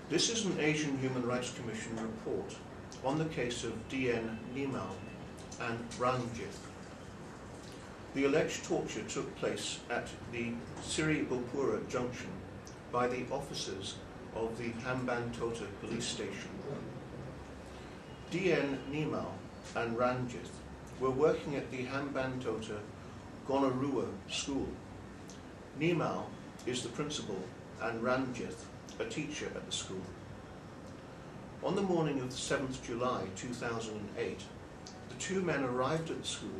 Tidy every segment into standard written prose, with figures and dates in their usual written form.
This is an Asian Human Rights Commission report on the case of D.N. Nimal and Ranjith. The alleged torture took place at the Sri Lankan junction by the officers of the Hambantota police station. D.N. Nimal and Ranjith were working at the Hambantota Gonorrhea school. Nimal is the principal and Ranjith a teacher at the school. On the morning of the 7th July 2008, the two men arrived at the school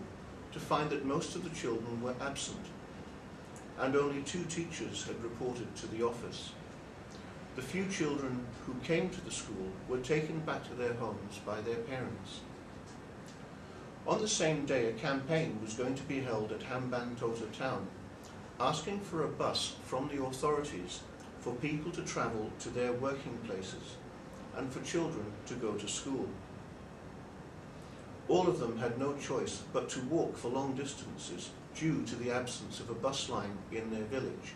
to find that most of the children were absent, and only two teachers had reported to the office. The few children who came to the school were taken back to their homes by their parents. On the same day, a campaign was going to be held at Hambantota town, asking for a bus from the authorities for people to travel to their working places and for children to go to school. All of them had no choice but to walk for long distances due to the absence of a bus line in their village.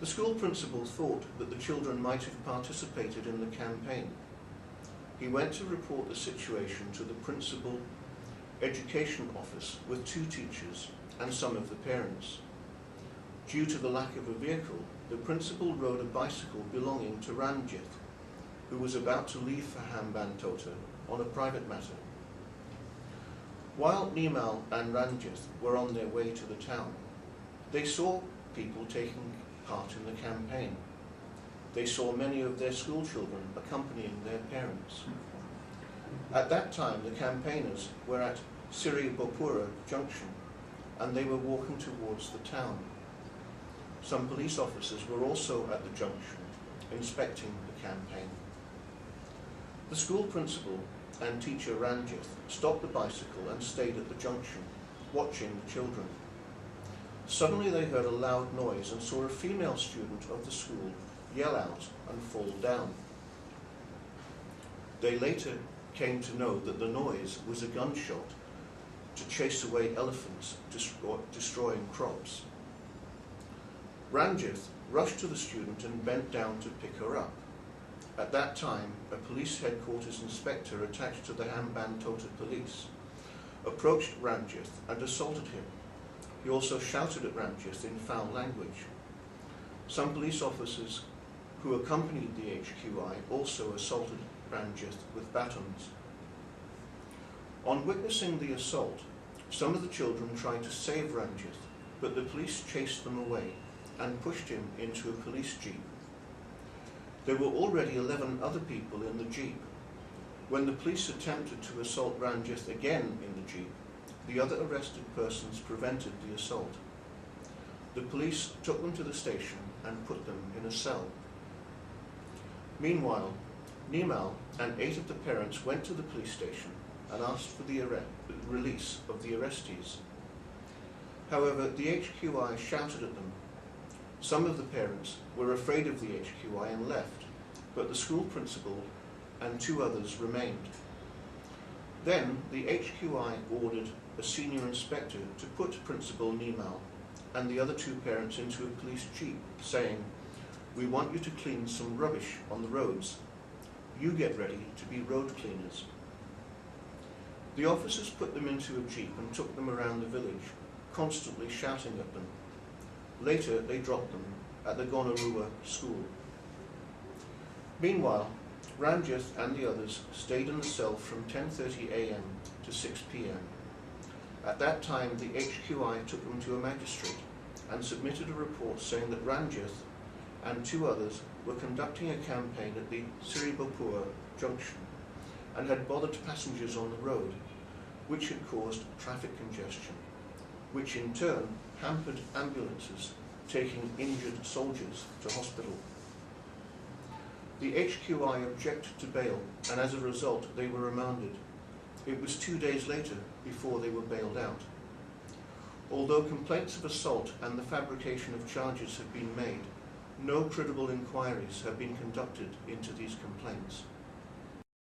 The school principal thought that the children might have participated in the campaign. He went to report the situation to the principal education office with two teachers and some of the parents. Due to the lack of a vehicle, the principal rode a bicycle belonging to Ranjith, who was about to leave for Hambantota on a private matter. While Nimal and Ranjith were on their way to the town, they saw people taking part in the campaign. They saw many of their school children accompanying their parents. At that time, the campaigners were at Sri Lankan junction, and they were walking towards the town. Some police officers were also at the junction, inspecting the campaign. The school principal and teacher Ranjith stopped the bicycle and stayed at the junction, watching the children. Suddenly they heard a loud noise and saw a female student of the school yell out and fall down. They later came to know that the noise was a gunshot to chase away elephants destroying crops. Ranjith rushed to the student and bent down to pick her up. At that time, a police headquarters inspector attached to the Hambantota police approached Ranjith and assaulted him. He also shouted at Ranjith in foul language. Some police officers who accompanied the HQI also assaulted Ranjith with batons. On witnessing the assault, some of the children tried to save Ranjith, but the police chased them away and pushed him into a police jeep. There were already 11 other people in the jeep. When the police attempted to assault Ranjith again in the jeep, the other arrested persons prevented the assault. The police took them to the station and put them in a cell. Meanwhile, Nimal and 8 of the parents went to the police station and asked for the release of the arrestees. However, the HQI shouted at them. Some of the parents were afraid of the HQI and left, but the school principal and 2 others remained. Then the HQI ordered a senior inspector to put Principal Nimal and the other 2 parents into a police jeep, saying, "We want you to clean some rubbish on the roads. You get ready to be road cleaners." The officers put them into a jeep and took them around the village, constantly shouting at them. Later, they dropped them at the Gonorrhea school. Meanwhile, Ranjith and the others stayed in the cell from 10:30 a.m. to 6 p.m. At that time, the HQI took them to a magistrate and submitted a report saying that Ranjith and 2 others were conducting a campaign at the Sri Lankan junction and had bothered passengers on the road, which had caused traffic congestion, which in turn hampered ambulances taking injured soldiers to hospital. The HQI objected to bail, and as a result they were remanded. It was 2 days later before they were bailed out. Although complaints of assault and the fabrication of charges have been made, no credible inquiries have been conducted into these complaints.